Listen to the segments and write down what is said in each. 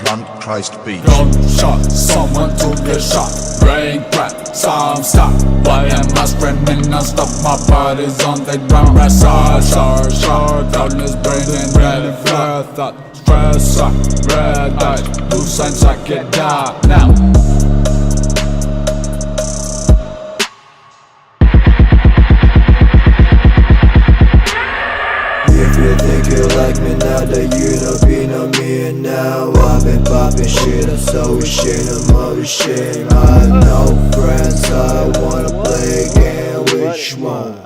Run Christ beat. Gunshot, someone took a shot. Brain crack, some stop. Why am I screaming non-stop? My body's on the ground. Short, countless brain and red flare thought. Stress up, red eyes, blue signs I get down now. If you think you like me now, then you don't be no me. And now I've been popping shit, I'm so shit, I'm all shit. I have no friends, I wanna play again, which one?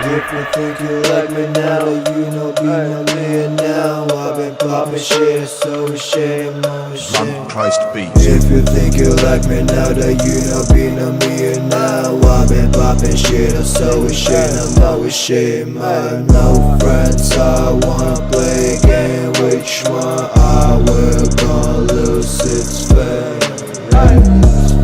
If you think you like me now, then you know be no me. And now I've been popping shit, I'm so shit, I'm all shit. Run Christ beat. If you think you like me now, then you know be no me. And now I've been popping shit, I'm so shit, I'm always shit. I have no friends, I wanna play again, which one I will gonna lose its fate.